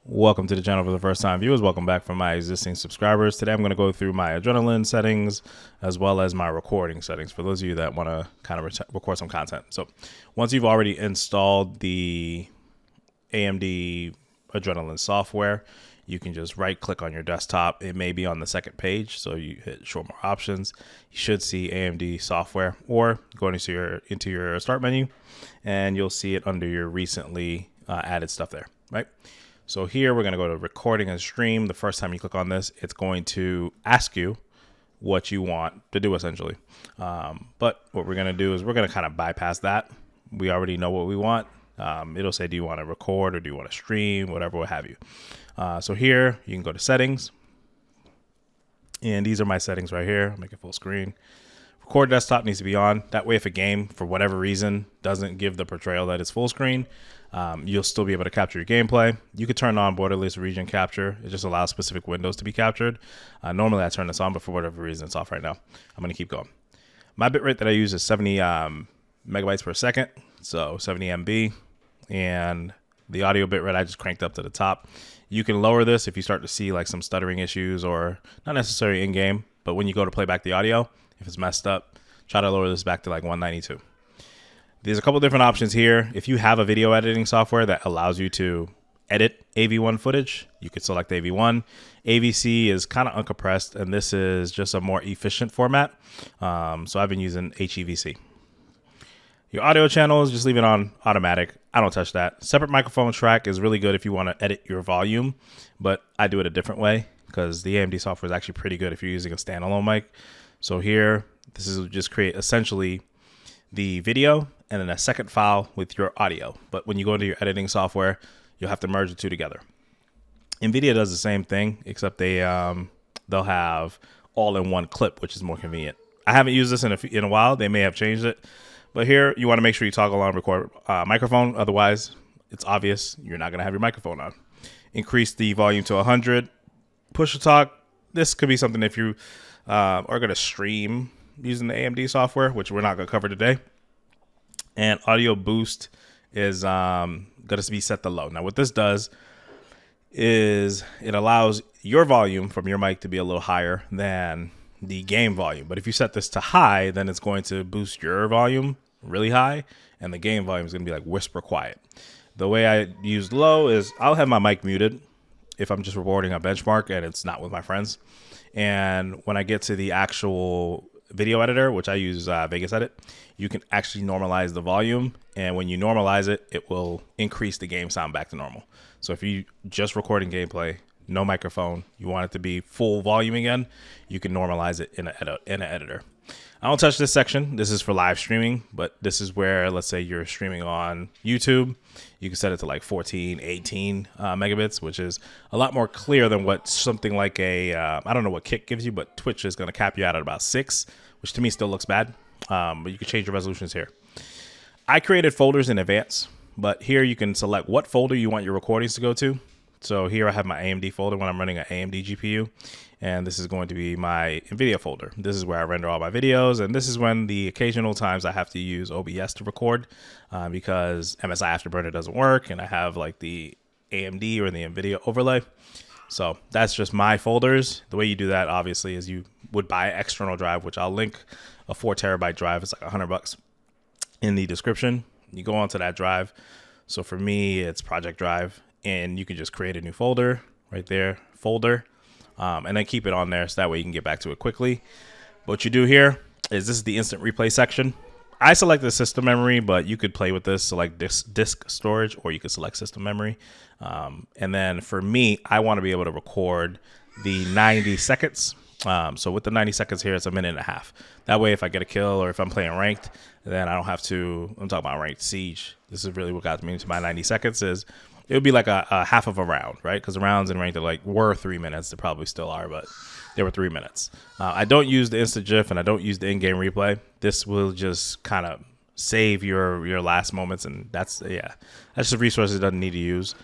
Welcome to the channel for the first time viewers. Welcome back from my existing subscribers. Today I'm going to go through my adrenaline settings as well as my recording settings for those of you that want to kind of record some content. So once you've already installed the AMD adrenaline software, you can just right click on your desktop. It may be on the second page, so you hit show more options. You should see AMD software, or go into your start menu and you'll see it under your recently added stuff there, right? So here we're going to go to recording and stream. The first time you click on this, it's going to ask you what you want to do essentially. But what we're going to do is we're going to kind of bypass that. We already know what we want. It'll say, do you want to record or do you want to stream, whatever, what have you. So here you can go to settings. And these are my settings right here. I'll make it full screen. Record desktop needs to be on. That way, if a game, for whatever reason, doesn't give the portrayal that it's full screen, you'll still be able to capture your gameplay. You could turn on borderless region capture. It just allows specific windows to be captured. Normally, I turn this on, but for whatever reason, it's off right now. I'm going to keep going. My bitrate that I use is 70 megabytes per second, so 70 MB. And the audio bitrate I just cranked up to the top. You can lower this if you start to see like some stuttering issues, or not necessarily in game, but when you go to play back the audio, if it's messed up, try to lower this back to like 192. There's a couple different options here. If you have a video editing software that allows you to edit AV1 footage, you could select AV1. AVC is kind of uncompressed, and this is just a more efficient format. So I've been using HEVC. Your audio channels, just leave it on automatic. I don't touch that. Separate microphone track is really good if you want to edit your volume, but I do it a different way because the AMD software is actually pretty good if you're using a standalone mic. So here, this is just create essentially the video and then a second file with your audio. But when you go into your editing software, you'll have to merge the two together. NVIDIA does the same thing, except they'll have all-in-one clip, which is more convenient. I haven't used this in a while. They may have changed it. But here, you want to make sure you toggle on record microphone. Otherwise, it's obvious you're not going to have your microphone on. Increase the volume to 100. Push to talk. This could be something if you are going to stream using the AMD software, which we're not going to cover today. And audio boost is going to be set to low. Now, what this does is it allows your volume from your mic to be a little higher than the game volume. But if you set this to high, then it's going to boost your volume really high, and the game volume is going to be like whisper quiet. The way I use low is I'll have my mic muted if I'm just recording a benchmark and it's not with my friends. And when I get to the actual video editor, which I use Vegas Edit, you can actually normalize the volume. And when you normalize it, it will increase the game sound back to normal. So if you just recording gameplay, no microphone, you want it to be full volume again, you can normalize it in an editor. I don't touch this section. This is for live streaming, but this is where, let's say you're streaming on YouTube, you can set it to like 14, 18 megabits, which is a lot more clear than what something like I don't know what Kick gives you, but Twitch is going to cap you out at about 6, which to me still looks bad. But you can change your resolutions here. I created folders in advance, but here you can select what folder you want your recordings to go to. So here I have my AMD folder when I'm running an AMD GPU, and this is going to be my NVIDIA folder. This is where I render all my videos, and this is when the occasional times I have to use OBS to record because MSI Afterburner doesn't work, and I have like the AMD or the NVIDIA overlay. So that's just my folders. The way you do that, obviously, is you would buy an external drive, which I'll link a 4 terabyte drive. It's like $100 in the description. You go onto that drive. So for me, it's Project Drive. And you can just create a new folder right there, folder, and then keep it on there so that way you can get back to it quickly. What you do here is this is the instant replay section. I selected system memory, but you could play with this, select disk storage, or you could select system memory. And then for me, I want to be able to record the 90 seconds. So with the 90 seconds here, it's a minute and a half. That way, if I get a kill or if I'm playing ranked, then I don't have to, I'm talking about ranked siege. This is really what got me into my 90 seconds is, it would be like a half of a round, right? Because the rounds in ranked were 3 minutes. They probably still are, but they were 3 minutes. I don't use the instant GIF and I don't use the in-game replay. This will just kind of save your last moments, and that's just a resource it doesn't need to use.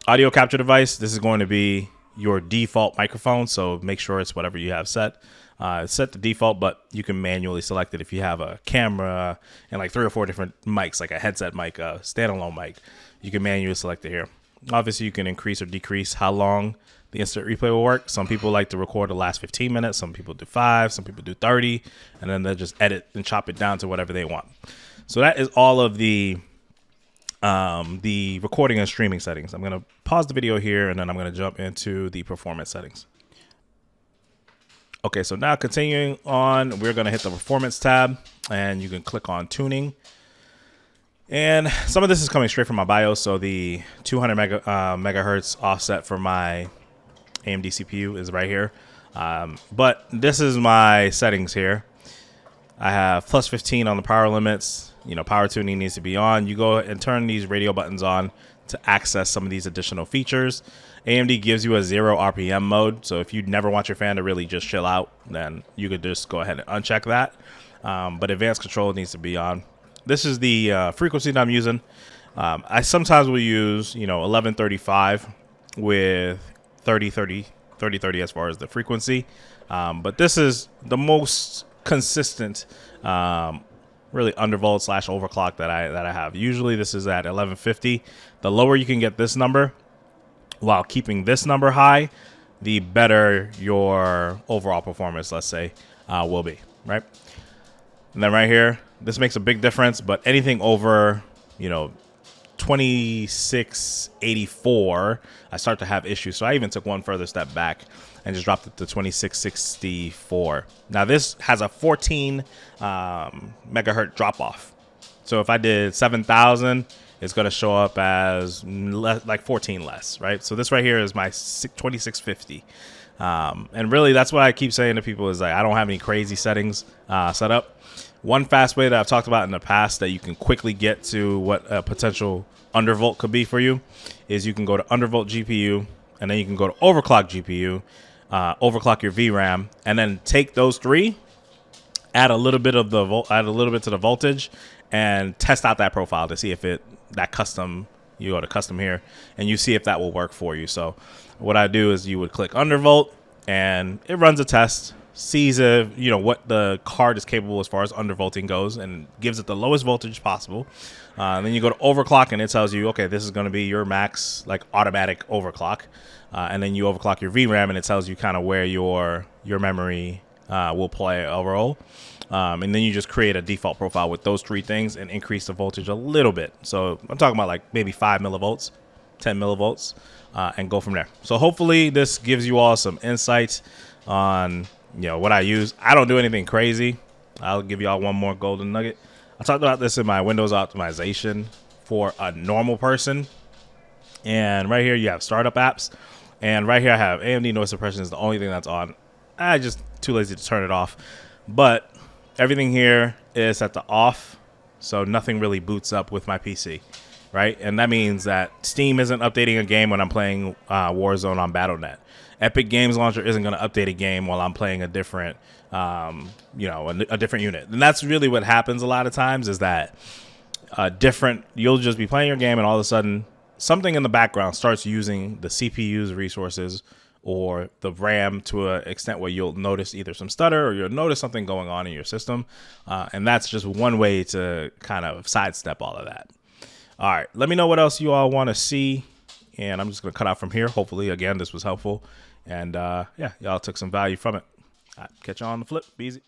Audio capture device. This is going to be your default microphone, so make sure it's whatever you have set. It's set to default, but you can manually select it if you have a camera and like 3 or 4 different mics, like a headset mic, a standalone mic. You can manually select it here. Obviously, you can increase or decrease how long the instant replay will work. Some people like to record the last 15 minutes. Some people do 5. Some people do 30. And then they'll just edit and chop it down to whatever they want. So that is all of the recording and streaming settings. I'm going to pause the video here, and then I'm going to jump into the performance settings. Okay, so now continuing on, we're going to hit the performance tab, and you can click on tuning. And some of this is coming straight from my BIOS, so the 200 megahertz offset for my AMD CPU is right here. But this is my settings here. I have plus 15 on the power limits. You know, power tuning needs to be on. You go and turn these radio buttons on to access some of these additional features. AMD gives you a 0 RPM mode, so if you never want your fan to really just chill out, then you could just go ahead and uncheck that. But advanced control needs to be on. This is the frequency that I'm using. I sometimes will use, 1135 with 30 as far as the frequency. But this is the most consistent really undervolt / overclock that I have. Usually this is at 1150. The lower you can get this number while keeping this number high, the better your overall performance, let's say, will be, right? And then right here, this makes a big difference, but anything over, 2684, I start to have issues. So I even took one further step back and just dropped it to 2664. Now this has a 14 megahertz drop off. So if I did 7,000, it's going to show up as like 14 less, right? So this right here is my 2650. And really that's what I keep saying to people is like, I don't have any crazy settings set up. One fast way that I've talked about in the past that you can quickly get to what a potential undervolt could be for you is you can go to undervolt GPU, and then you can go to overclock GPU, overclock your VRAM, and then take those three, add a little bit to the voltage, and test out that profile to see if that custom. You go to custom here, and you see if that will work for you. So what I do is you would click undervolt, and it runs a test. Sees what the card is capable as far as undervolting goes, and gives it the lowest voltage possible. Then you go to overclock, and it tells you, okay, this is going to be your max like automatic overclock. And then you overclock your VRAM, and it tells you kind of where your memory will play a role. And then you just create a default profile with those three things and increase the voltage a little bit. So I'm talking about like maybe 5 millivolts, 10 millivolts, and go from there. So hopefully this gives you all some insights on what I use. I don't do anything crazy. I'll give y'all one more golden nugget. I talked about this in my Windows optimization for a normal person. And right here you have startup apps. And right here I have AMD noise suppression is the only thing that's on. I just too lazy to turn it off. But everything here is at the off. So nothing really boots up with my PC. Right? And that means that Steam isn't updating a game when I'm playing Warzone on Battle.net. Epic Games Launcher isn't going to update a game while I'm playing a different, a different unit. And that's really what happens a lot of times is that you'll just be playing your game and all of a sudden something in the background starts using the CPU's resources or the RAM to an extent where you'll notice either some stutter or you'll notice something going on in your system. And that's just one way to kind of sidestep all of that. All right, let me know what else you all want to see. And I'm just going to cut out from here. Hopefully, again, this was helpful. And yeah, y'all took some value from it. All right, catch you on the flip. Be easy.